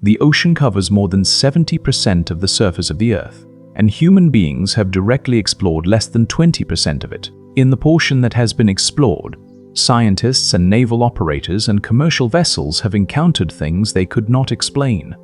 The ocean covers more than 70% of the surface of the Earth, and human beings have directly explored less than 20% of it. In the portion that has been explored, scientists and naval operators and commercial vessels have encountered things they could not explain.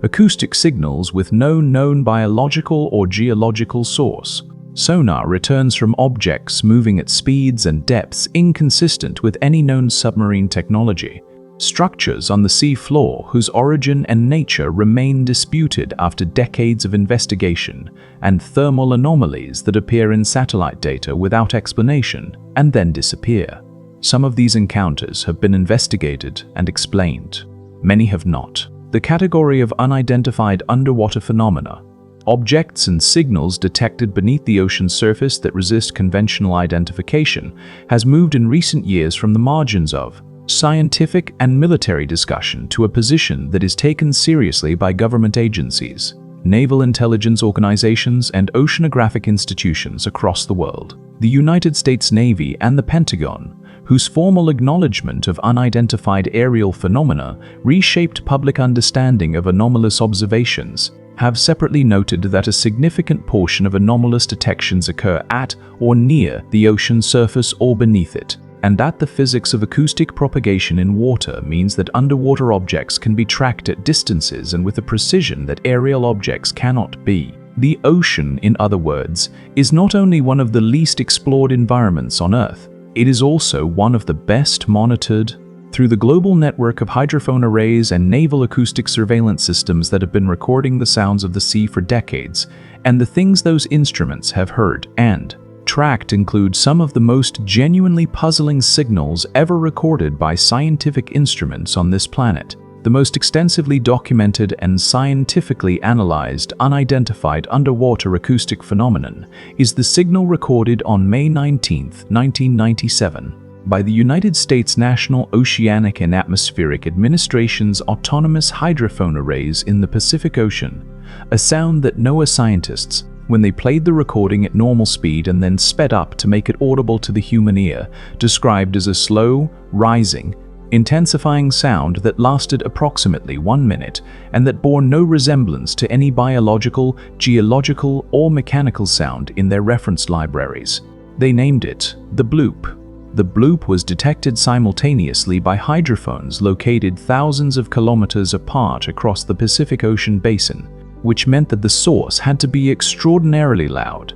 Acoustic signals with no known biological or geological source. Sonar returns from objects moving at speeds and depths inconsistent with any known submarine technology. Structures on the sea floor whose origin and nature remain disputed after decades of investigation, and thermal anomalies that appear in satellite data without explanation and then disappear. Some of these encounters have been investigated and explained. Many have not. The category of unidentified underwater phenomena, objects and signals detected beneath the ocean surface that resist conventional identification, has moved in recent years from the margins of scientific and military discussion to a position that is taken seriously by government agencies, naval intelligence organizations, and oceanographic institutions across the world. The United States Navy and the Pentagon, whose formal acknowledgement of unidentified aerial phenomena reshaped public understanding of anomalous observations, have separately noted that a significant portion of anomalous detections occur at or near the ocean surface or beneath it, and that the physics of acoustic propagation in water means that underwater objects can be tracked at distances and with a precision that aerial objects cannot be. The ocean, in other words, is not only one of the least explored environments on Earth, it is also one of the best monitored. Through the global network of hydrophone arrays and naval acoustic surveillance systems that have been recording the sounds of the sea for decades, and the things those instruments have heard and tracked include some of the most genuinely puzzling signals ever recorded by scientific instruments on this planet. The most extensively documented and scientifically analyzed unidentified underwater acoustic phenomenon is the signal recorded on May 19, 1997, by the United States National Oceanic and Atmospheric Administration's autonomous hydrophone arrays in the Pacific Ocean, a sound that NOAA scientists, when they played the recording at normal speed and then sped up to make it audible to the human ear, described as a slow, rising, intensifying sound that lasted approximately 1 minute and that bore no resemblance to any biological, geological, or mechanical sound in their reference libraries. They named it the bloop. The bloop was detected simultaneously by hydrophones located thousands of kilometers apart across the Pacific Ocean basin, which meant that the source had to be extraordinarily loud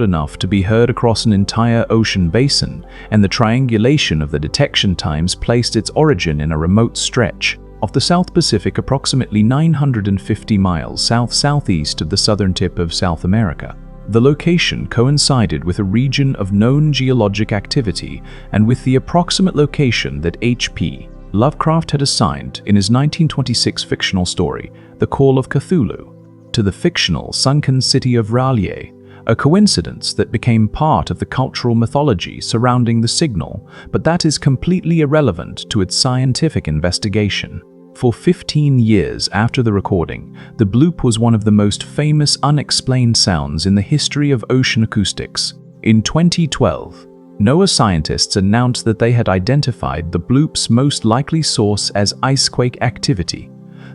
enough to be heard across an entire ocean basin, and the triangulation of the detection times placed its origin in a remote stretch of the South Pacific approximately 950 miles south-southeast of the southern tip of South America. The location coincided with a region of known geologic activity and with the approximate location that H.P. Lovecraft had assigned in his 1926 fictional story, The Call of Cthulhu, to the fictional sunken city of R'lyeh, a coincidence that became part of the cultural mythology surrounding the signal, but that is completely irrelevant to its scientific investigation. For 15 years after the recording, the bloop was one of the most famous unexplained sounds in the history of ocean acoustics. In 2012, NOAA scientists announced that they had identified the bloop's most likely source as icequake activity,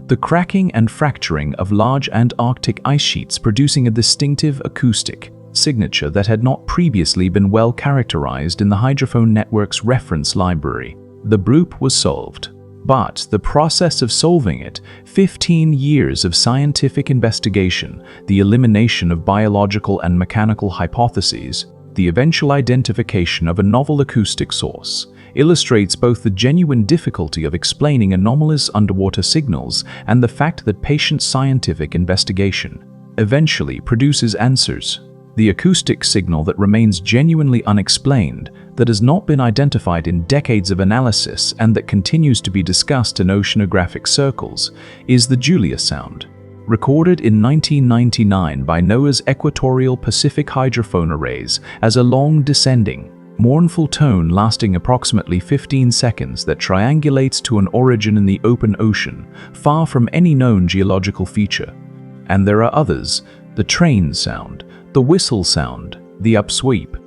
the cracking and fracturing of large Antarctic ice sheets producing a distinctive acoustic signature that had not previously been well characterized in the hydrophone network's reference library. The bloop was solved, but the process of solving it, 15 years of scientific investigation, the elimination of biological and mechanical hypotheses, the eventual identification of a novel acoustic source, illustrates both the genuine difficulty of explaining anomalous underwater signals and the fact that patient scientific investigation eventually produces answers. The acoustic signal that remains genuinely unexplained, that has not been identified in decades of analysis and that continues to be discussed in oceanographic circles, is the Julia sound. Recorded in 1999 by NOAA's equatorial Pacific hydrophone arrays as a long descending, mournful tone lasting approximately 15 seconds that triangulates to an origin in the open ocean, far from any known geological feature. And there are others, the train sound, the whistle sound, the upsweep,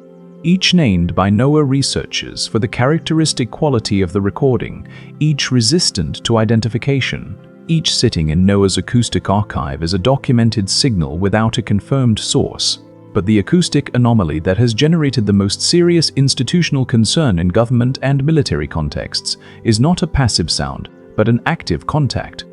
each named by NOAA researchers for the characteristic quality of the recording, each resistant to identification. each sitting in NOAA's acoustic archive as a documented signal without a confirmed source. But the acoustic anomaly that has generated the most serious institutional concern in government and military contexts is not a passive sound, but an active contact.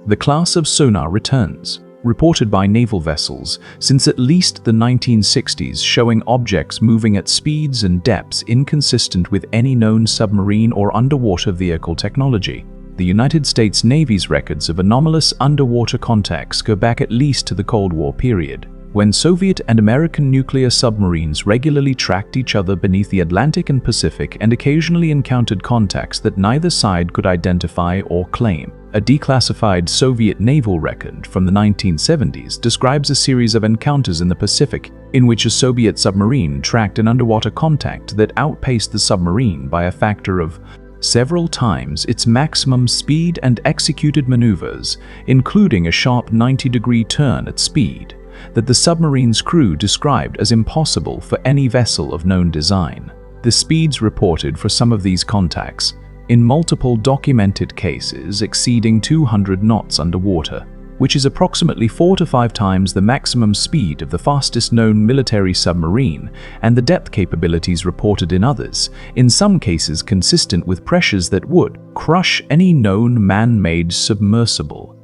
The class of sonar returns, reported by naval vessels since at least the 1960s, showing objects moving at speeds and depths inconsistent with any known submarine or underwater vehicle technology. The United States Navy's records of anomalous underwater contacts go back at least to the Cold War period, when Soviet and American nuclear submarines regularly tracked each other beneath the Atlantic and Pacific and occasionally encountered contacts that neither side could identify or claim. A declassified Soviet naval record from the 1970s describes a series of encounters in the Pacific in which a Soviet submarine tracked an underwater contact that outpaced the submarine by a factor of several times its maximum speed and executed maneuvers, including a sharp 90-degree turn at speed that the submarine's crew described as impossible for any vessel of known design. The speeds reported for some of these contacts, in multiple documented cases exceeding 200 knots underwater, which is approximately 4 to 5 times the maximum speed of the fastest known military submarine, and the depth capabilities reported in others, in some cases consistent with pressures that would crush any known man-made submersible,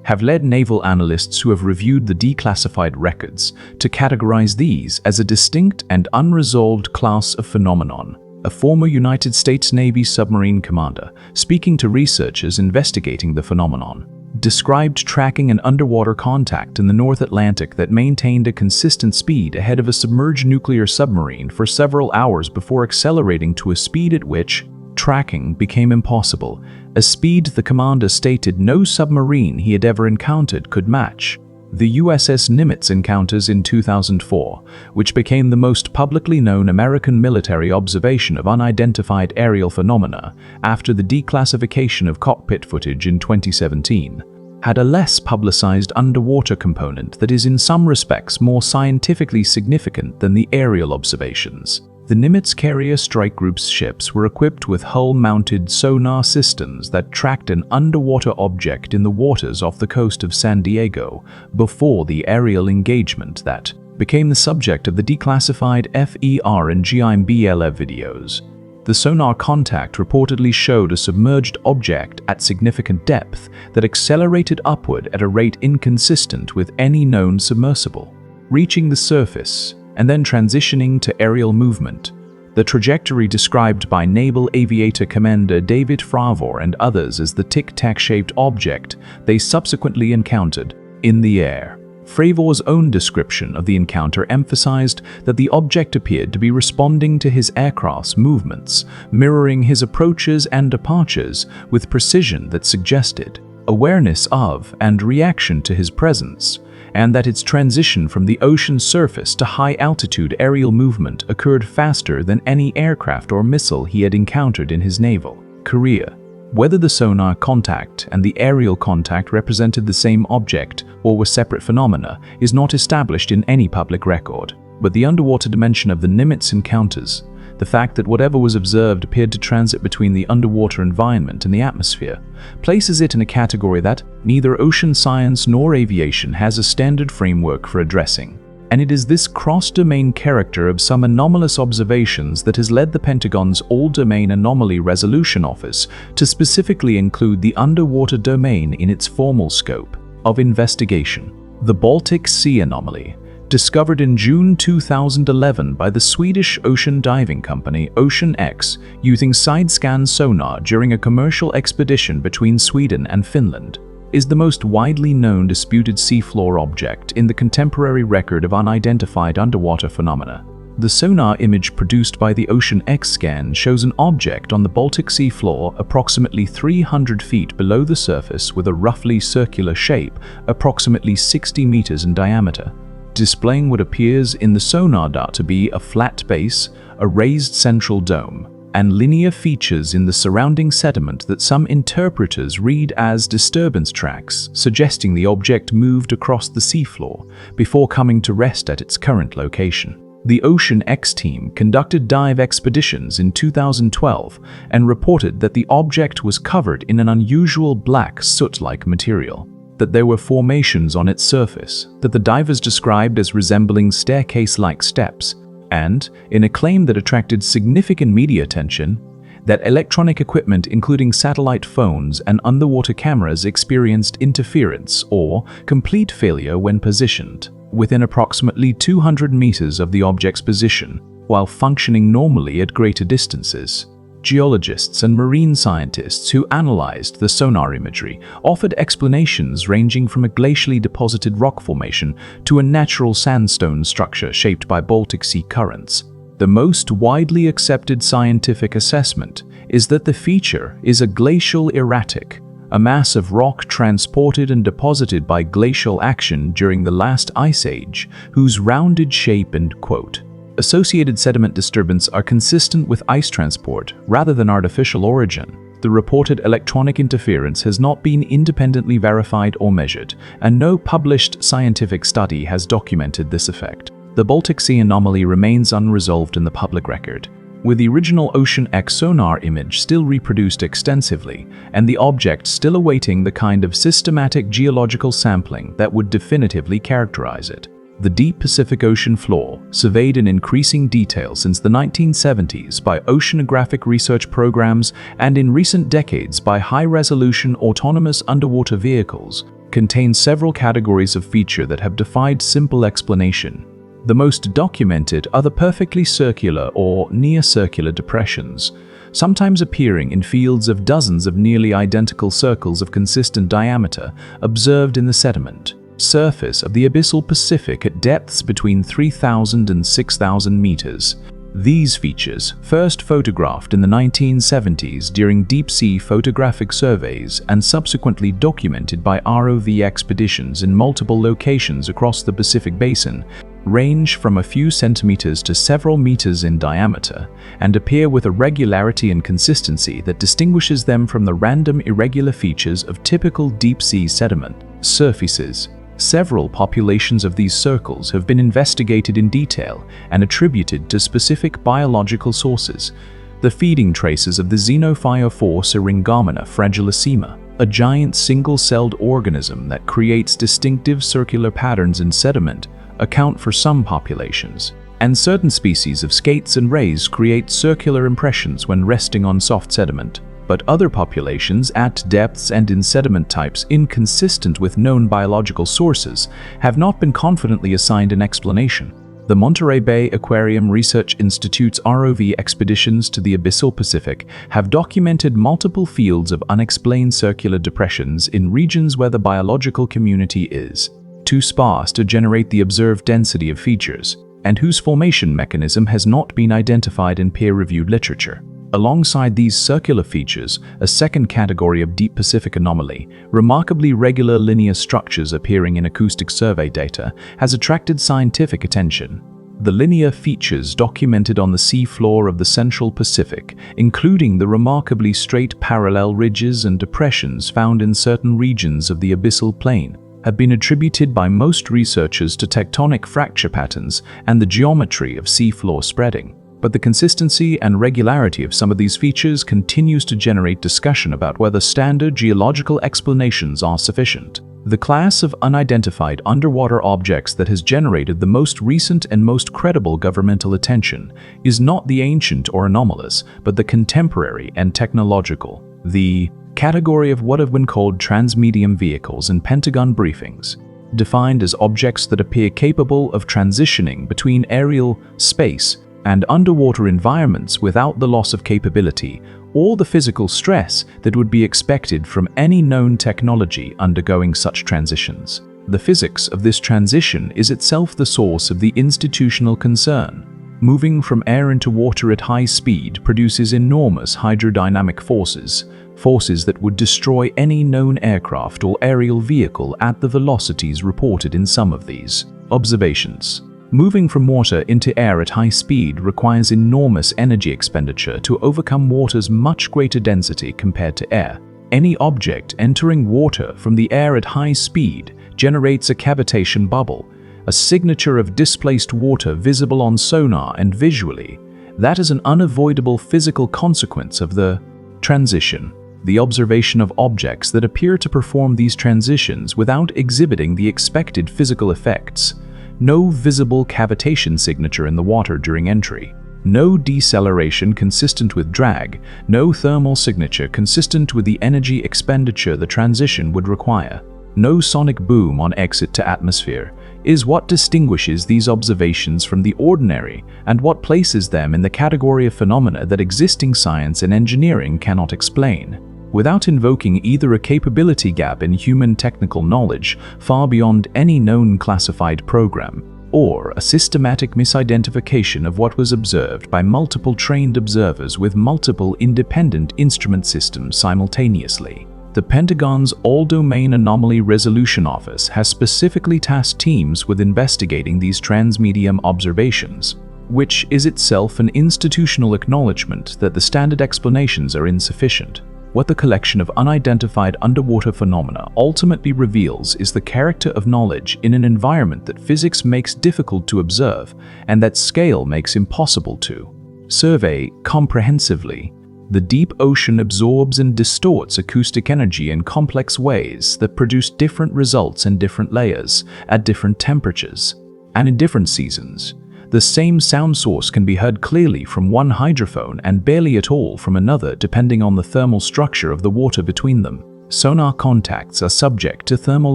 have led naval analysts who have reviewed the declassified records to categorize these as a distinct and unresolved class of phenomenon. A former United States Navy submarine commander, speaking to researchers investigating the phenomenon, described tracking an underwater contact in the North Atlantic that maintained a consistent speed ahead of a submerged nuclear submarine for several hours before accelerating to a speed at which tracking became impossible, a speed the commander stated no submarine he had ever encountered could match. The USS Nimitz encounters in 2004, which became the most publicly known American military observation of unidentified aerial phenomena after the declassification of cockpit footage in 2017, had a less publicized underwater component that is in some respects more scientifically significant than the aerial observations. The Nimitz Carrier Strike Group's ships were equipped with hull-mounted sonar systems that tracked an underwater object in the waters off the coast of San Diego before the aerial engagement that became the subject of the declassified FER and GIMBLF videos. The sonar contact reportedly showed a submerged object at significant depth that accelerated upward at a rate inconsistent with any known submersible, reaching the surface and then transitioning to aerial movement, the trajectory described by Naval Aviator Commander David Fravor and others as the tic-tac-shaped object they subsequently encountered in the air. Fravor's own description of the encounter emphasized that the object appeared to be responding to his aircraft's movements, mirroring his approaches and departures with precision that suggested awareness of and reaction to his presence, and that its transition from the ocean surface to high-altitude aerial movement occurred faster than any aircraft or missile he had encountered in his naval career. Whether the sonar contact and the aerial contact represented the same object or were separate phenomena is not established in any public record, but the underwater dimension of the Nimitz encounters, the fact that whatever was observed appeared to transit between the underwater environment and the atmosphere, places it in a category that neither ocean science nor aviation has a standard framework for addressing. And it is this cross-domain character of some anomalous observations that has led the Pentagon's All-Domain Anomaly Resolution Office to specifically include the underwater domain in its formal scope of investigation. The Baltic Sea Anomaly, discovered in June 2011 by the Swedish ocean diving company Ocean X using side-scan sonar during a commercial expedition between Sweden and Finland, is the most widely known disputed seafloor object in the contemporary record of unidentified underwater phenomena. The sonar image produced by the Ocean X scan shows an object on the Baltic Sea floor approximately 300 feet below the surface with a roughly circular shape, approximately 60 meters in diameter, displaying what appears in the sonar data to be a flat base, a raised central dome, and linear features in the surrounding sediment that some interpreters read as disturbance tracks, suggesting the object moved across the seafloor before coming to rest at its current location. The Ocean X team conducted dive expeditions in 2012 and reported that the object was covered in an unusual black soot-like material, that there were formations on its surface that the divers described as resembling staircase-like steps, and, in a claim that attracted significant media attention, that electronic equipment including satellite phones and underwater cameras experienced interference or complete failure when positioned within approximately 200 meters of the object's position, while functioning normally at greater distances. Geologists and marine scientists who analyzed the sonar imagery offered explanations ranging from a glacially deposited rock formation to a natural sandstone structure shaped by Baltic Sea currents. The most widely accepted scientific assessment is that the feature is a glacial erratic, a mass of rock transported and deposited by glacial action during the last ice age, whose rounded shape and, quote, associated sediment disturbance are consistent with ice transport rather than artificial origin. The reported electronic interference has not been independently verified or measured, and no published scientific study has documented this effect. The Baltic Sea anomaly remains unresolved in the public record, with the original Ocean X sonar image still reproduced extensively, and the object still awaiting the kind of systematic geological sampling that would definitively characterize it. The deep Pacific Ocean floor, surveyed in increasing detail since the 1970s by oceanographic research programs and in recent decades by high-resolution autonomous underwater vehicles, contains several categories of feature that have defied simple explanation. The most documented are the perfectly circular or near-circular depressions, sometimes appearing in fields of dozens of nearly identical circles of consistent diameter observed in the sediment surface of the abyssal Pacific at depths between 3,000 and 6,000 meters. These features, first photographed in the 1970s during deep-sea photographic surveys and subsequently documented by ROV expeditions in multiple locations across the Pacific Basin, range from a few centimeters to several meters in diameter and appear with a regularity and consistency that distinguishes them from the random irregular features of typical deep-sea sediment surfaces. Several populations of these circles have been investigated in detail and attributed to specific biological sources. The feeding traces of the Xenophyophore syringamina fragilissima, a giant single-celled organism that creates distinctive circular patterns in sediment, account for some populations, and certain species of skates and rays create circular impressions when resting on soft sediment. But other populations at depths and in sediment types inconsistent with known biological sources have not been confidently assigned an explanation. The Monterey Bay Aquarium Research Institute's ROV expeditions to the abyssal Pacific have documented multiple fields of unexplained circular depressions in regions where the biological community is too sparse to generate the observed density of features, and whose formation mechanism has not been identified in peer-reviewed literature. Alongside these circular features, a second category of deep Pacific anomaly, remarkably regular linear structures appearing in acoustic survey data, has attracted scientific attention. The linear features documented on the seafloor of the Central Pacific, including the remarkably straight parallel ridges and depressions found in certain regions of the abyssal plain, have been attributed by most researchers to tectonic fracture patterns and the geometry of seafloor spreading. But the consistency and regularity of some of these features continues to generate discussion about whether standard geological explanations are sufficient. The class of unidentified underwater objects that has generated the most recent and most credible governmental attention is not the ancient or anomalous, but the contemporary and technological. The category of what have been called transmedium vehicles in Pentagon briefings, defined as objects that appear capable of transitioning between aerial, space, and underwater environments without the loss of capability or the physical stress that would be expected from any known technology undergoing such transitions. The physics of this transition is itself the source of the institutional concern. Moving from air into water at high speed produces enormous hydrodynamic forces that would destroy any known aircraft or aerial vehicle at the velocities reported in some of these observations. Moving from water into air at high speed requires enormous energy expenditure to overcome water's much greater density compared to air. Any object entering water from the air at high speed generates a cavitation bubble, a signature of displaced water visible on sonar and visually. That is an unavoidable physical consequence of the transition, the observation of objects that appear to perform these transitions without exhibiting the expected physical effects. No visible cavitation signature in the water during entry. No deceleration consistent with drag, no thermal signature consistent with the energy expenditure the transition would require. No sonic boom on exit to atmosphere is what distinguishes these observations from the ordinary and what places them in the category of phenomena that existing science and engineering cannot explain. Without invoking either a capability gap in human technical knowledge far beyond any known classified program, or a systematic misidentification of what was observed by multiple trained observers with multiple independent instrument systems simultaneously. The Pentagon's All-Domain Anomaly Resolution Office has specifically tasked teams with investigating these transmedium observations, which is itself an institutional acknowledgement that the standard explanations are insufficient. What the collection of unidentified underwater phenomena ultimately reveals is the character of knowledge in an environment that physics makes difficult to observe and that scale makes impossible to survey comprehensively. The deep ocean absorbs and distorts acoustic energy in complex ways that produce different results in different layers, at different temperatures, and in different seasons. The same sound source can be heard clearly from one hydrophone and barely at all from another depending on the thermal structure of the water between them. Sonar contacts are subject to thermal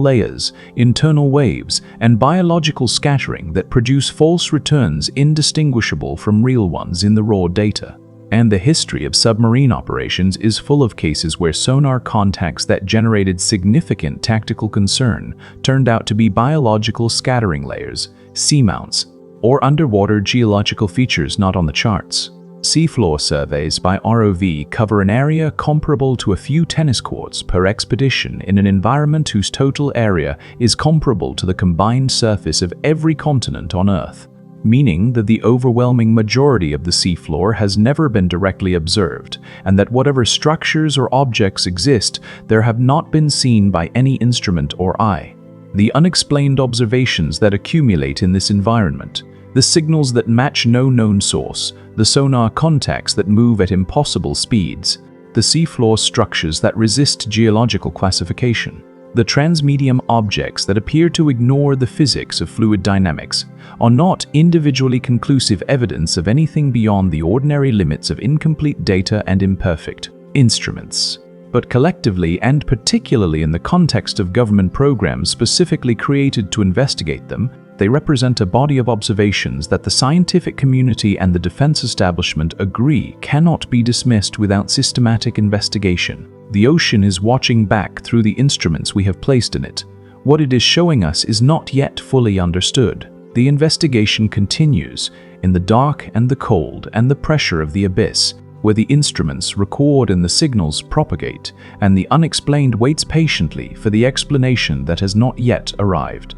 layers, internal waves, and biological scattering that produce false returns indistinguishable from real ones in the raw data. And the history of submarine operations is full of cases where sonar contacts that generated significant tactical concern turned out to be biological scattering layers, seamounts, or underwater geological features not on the charts. Seafloor surveys by ROV cover an area comparable to a few tennis courts per expedition in an environment whose total area is comparable to the combined surface of every continent on Earth, meaning that the overwhelming majority of the seafloor has never been directly observed, and that whatever structures or objects exist there have not been seen by any instrument or eye. The unexplained observations that accumulate in this environment, the signals that match no known source, the sonar contacts that move at impossible speeds, the seafloor structures that resist geological classification, the transmedium objects that appear to ignore the physics of fluid dynamics, are not individually conclusive evidence of anything beyond the ordinary limits of incomplete data and imperfect instruments. But collectively, and particularly in the context of government programs specifically created to investigate them, they represent a body of observations that the scientific community and the defense establishment agree cannot be dismissed without systematic investigation. The ocean is watching back through the instruments we have placed in it. What it is showing us is not yet fully understood. The investigation continues in the dark and the cold and the pressure of the abyss, where the instruments record and the signals propagate, and the unexplained waits patiently for the explanation that has not yet arrived.